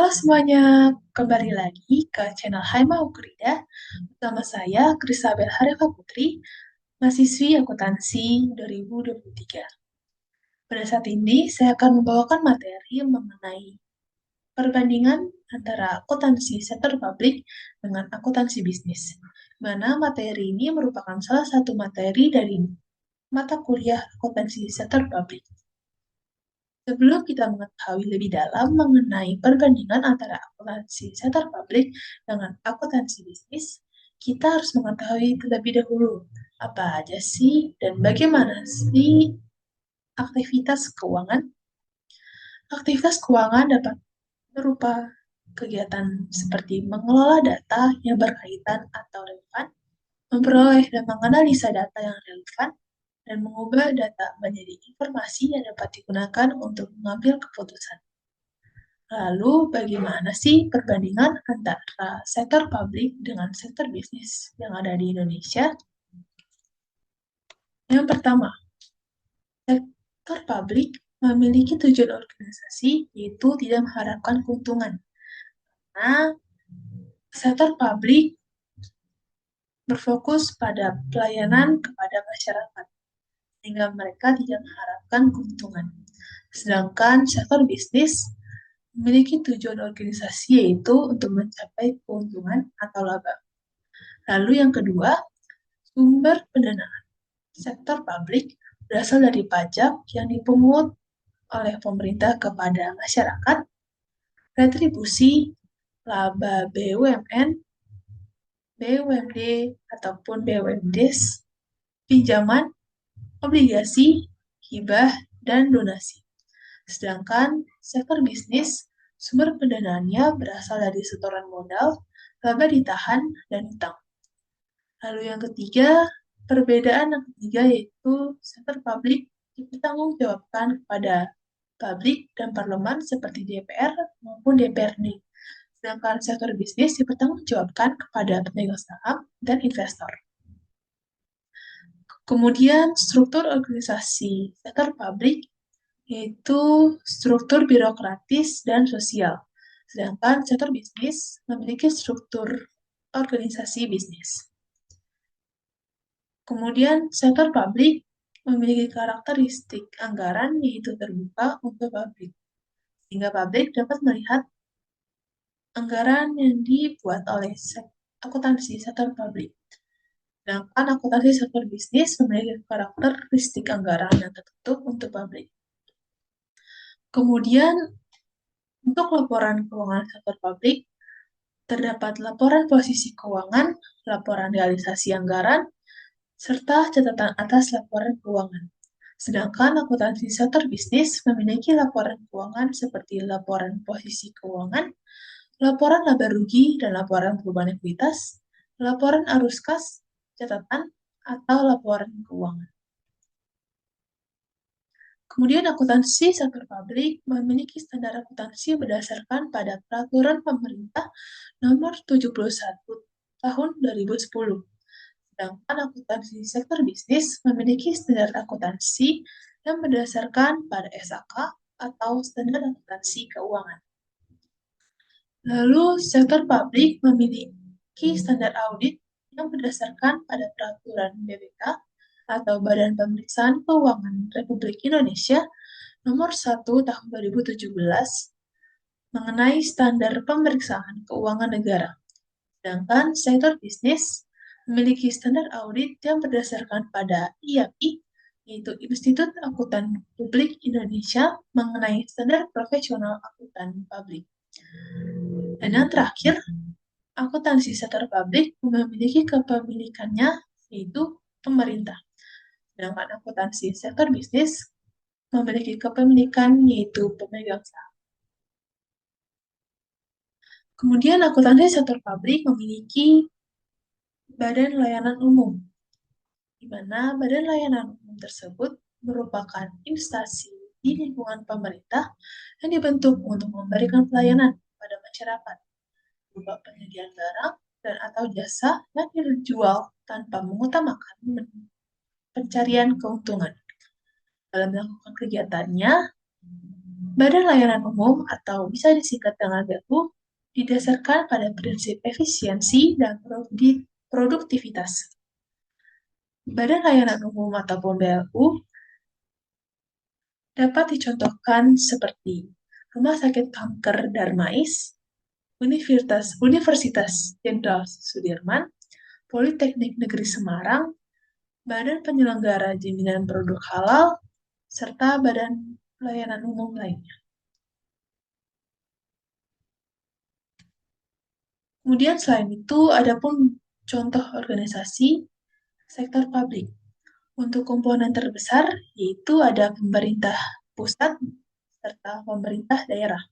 Halo semuanya, kembali lagi ke channel Hai Mau Kerida. Bersama saya, Krisabel Harefa Putri, mahasiswi akuntansi 2023. Pada saat ini, saya akan membawakan materi mengenai perbandingan antara akuntansi sektor publik dengan akuntansi bisnis. Di mana materi ini merupakan salah satu materi dari mata kuliah akuntansi sektor publik. Sebelum kita mengetahui lebih dalam mengenai perbandingan antara akuntansi sektor publik dengan akuntansi bisnis, kita harus mengetahui terlebih dahulu apa aja sih dan bagaimana sih aktivitas keuangan. Aktivitas keuangan dapat berupa kegiatan seperti mengelola data yang berkaitan atau relevan, memperoleh dan menganalisa data yang relevan, dan mengubah data menjadi informasi yang dapat digunakan untuk mengambil keputusan. Lalu, bagaimana sih perbandingan antara sektor publik dengan sektor bisnis yang ada di Indonesia? Yang pertama, sektor publik memiliki tujuan organisasi yaitu tidak mengharapkan keuntungan. Nah, sektor publik berfokus pada pelayanan kepada masyarakat, sehingga mereka tidak mengharapkan keuntungan. Sedangkan sektor bisnis memiliki tujuan organisasi yaitu untuk mencapai keuntungan atau laba. Lalu yang kedua, sumber pendanaan sektor publik berasal dari pajak yang dipungut oleh pemerintah kepada masyarakat, retribusi, laba BUMN, BUMD ataupun BUMDes, pinjaman, obligasi, hibah, dan donasi. Sedangkan sektor bisnis, sumber pendanaannya berasal dari setoran modal, laba ditahan, dan utang. Lalu yang ketiga, perbedaan yang ketiga yaitu sektor publik dipertanggungjawabkan kepada publik dan parlemen seperti DPR maupun DPRD. Sedangkan sektor bisnis dipertanggungjawabkan kepada pemegang saham dan investor. Kemudian struktur organisasi sektor publik yaitu struktur birokratis dan sosial. Sedangkan sektor bisnis memiliki struktur organisasi bisnis. Kemudian, sektor publik memiliki karakteristik anggaran yaitu terbuka untuk publik, sehingga publik dapat melihat anggaran yang dibuat oleh akuntansi sektor publik. Sedangkan akuntansi sektor bisnis memiliki karakteristik anggaran yang tertutup untuk publik. Kemudian, untuk laporan keuangan sektor publik, terdapat laporan posisi keuangan, laporan realisasi anggaran, serta catatan atas laporan keuangan. Sedangkan akuntansi sektor bisnis memiliki laporan keuangan seperti laporan posisi keuangan, laporan laba rugi, dan laporan perubahan ekuitas, laporan arus kas, catatan, atau laporan keuangan. Kemudian akuntansi sektor publik memiliki standar akuntansi berdasarkan pada Peraturan Pemerintah Nomor 71 Tahun 2010. Sedangkan akuntansi sektor bisnis memiliki standar akuntansi yang berdasarkan pada SAK atau standar akuntansi keuangan. Lalu, sektor publik memiliki standar audit yang berdasarkan pada peraturan BPK atau Badan Pemeriksaan Keuangan Republik Indonesia Nomor 1 Tahun 2017 mengenai standar pemeriksaan keuangan negara. Sedangkan sektor bisnis memiliki standar audit yang berdasarkan pada IAPI, yaitu Institut Akuntan Publik Indonesia mengenai standar profesional akuntan publik. Dan yang terakhir, akuntansi sektor publik memiliki kepemilikannya yaitu pemerintah. Sedangkan akuntansi sektor bisnis memiliki kepemilikan yaitu pemegang saham. Kemudian akuntansi sektor publik memiliki Badan Layanan Umum, di mana Badan Layanan Umum tersebut merupakan instansi di lingkungan pemerintah yang dibentuk untuk memberikan pelayanan pada masyarakat berupa penyediaan barang dan atau jasa yang dijual tanpa mengutamakan pencarian keuntungan. Dalam melakukan kegiatannya, Badan Layanan Umum atau bisa disingkat dengan BLU didasarkan pada prinsip efisiensi dan produktivitas. Badan Layanan Umum ataupun BLU dapat dicontohkan seperti Rumah Sakit Kanker Darmais, Universitas Jenderal Sudirman, Politeknik Negeri Semarang, Badan Penyelenggara Jaminan Produk Halal, serta badan layanan umum lainnya. Kemudian selain itu, ada pun contoh organisasi sektor publik. Untuk komponen terbesar, yaitu ada pemerintah pusat serta pemerintah daerah.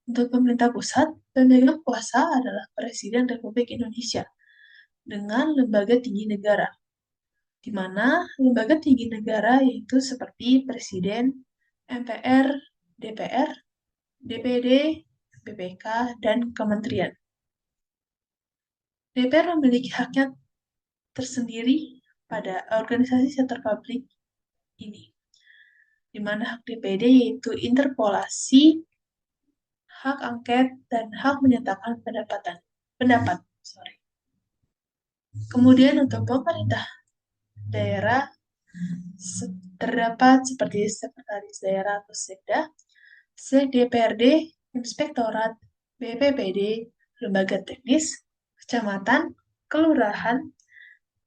Untuk pemerintah pusat, pemegang kuasa adalah Presiden Republik Indonesia dengan lembaga tinggi negara, di mana lembaga tinggi negara yaitu seperti Presiden, MPR, DPR, DPD, BPK, dan Kementerian. DPR memiliki haknya tersendiri pada organisasi sektor publik ini, di mana hak DPD yaitu interpolasi, hak angket, dan hak menyatakan pendapat. Kemudian untuk pemerintah daerah terdapat seperti sekretaris daerah atau sekda, DPRD, inspektorat, BPPD, lembaga teknis, kecamatan, kelurahan,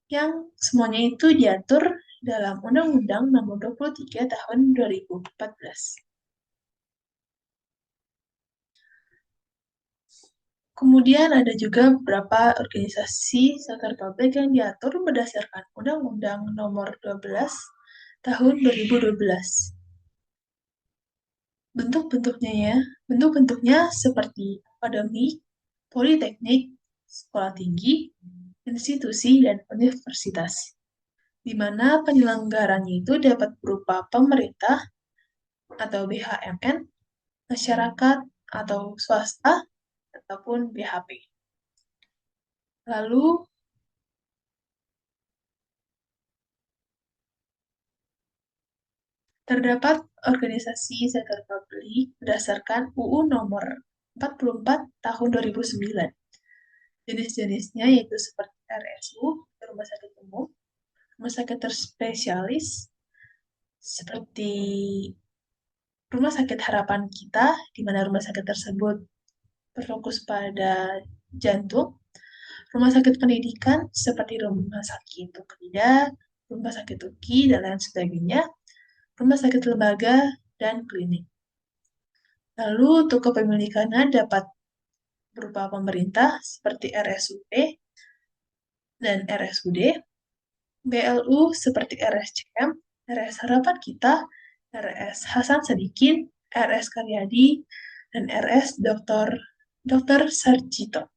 yang semuanya itu diatur dalam Undang-Undang Nomor 23 Tahun 2014. Kemudian ada juga beberapa organisasi sektor publik yang diatur berdasarkan Undang-Undang Nomor 12 Tahun 2012. Bentuk-bentuknya seperti akademik, politeknik, sekolah tinggi, institusi, dan universitas, di mana penyelenggaranya itu dapat berupa pemerintah atau BHMN, masyarakat atau swasta, ataupun BHP. Lalu, terdapat organisasi sektor publik berdasarkan UU Nomor 44 Tahun 2009. Jenis-jenisnya yaitu seperti RSU, Rumah Sakit Umum, Rumah Sakit Terspesialis, seperti Rumah Sakit Harapan Kita, di mana rumah sakit tersebut berfokus pada jantung, rumah sakit pendidikan seperti rumah sakit Ukrida, rumah sakit UKI, dan lain sebagainya, rumah sakit lembaga, dan klinik. Lalu untuk kepemilikannya dapat berupa pemerintah seperti RSUP dan RSUD, BLU seperti RSCM, RS Harapan Kita, RS Hasan Sadikin, RS Karyadi, dan RS Dr. Sarjito.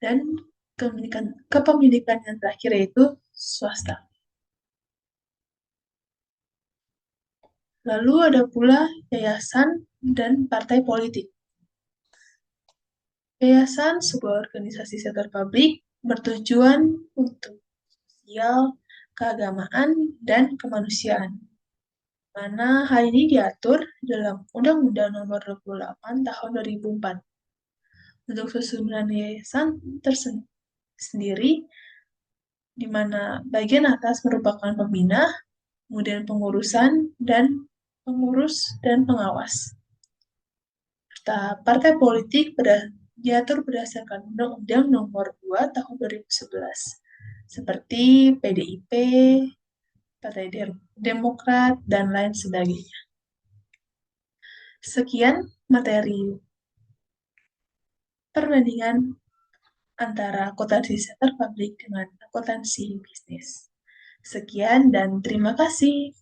Dan kepemilikan yang terakhir yaitu swasta. Lalu ada pula yayasan dan partai politik. Yayasan sebuah organisasi sektor publik bertujuan untuk sosial, keagamaan, dan kemanusiaan, mana hal ini diatur dalam Undang-Undang Nomor 28 Tahun 2004. Untuk susunan yayasan tersendiri, di mana bagian atas merupakan pembina, kemudian pengurusan, dan pengurus dan pengawas. Partai politik diatur berdasarkan Undang-Undang Nomor 2 Tahun 2011, seperti PDIP, Partai Demokrat, dan lain sebagainya. Sekian materi perbandingan antara akuntansi sektor publik dengan akuntansi bisnis. Sekian dan terima kasih.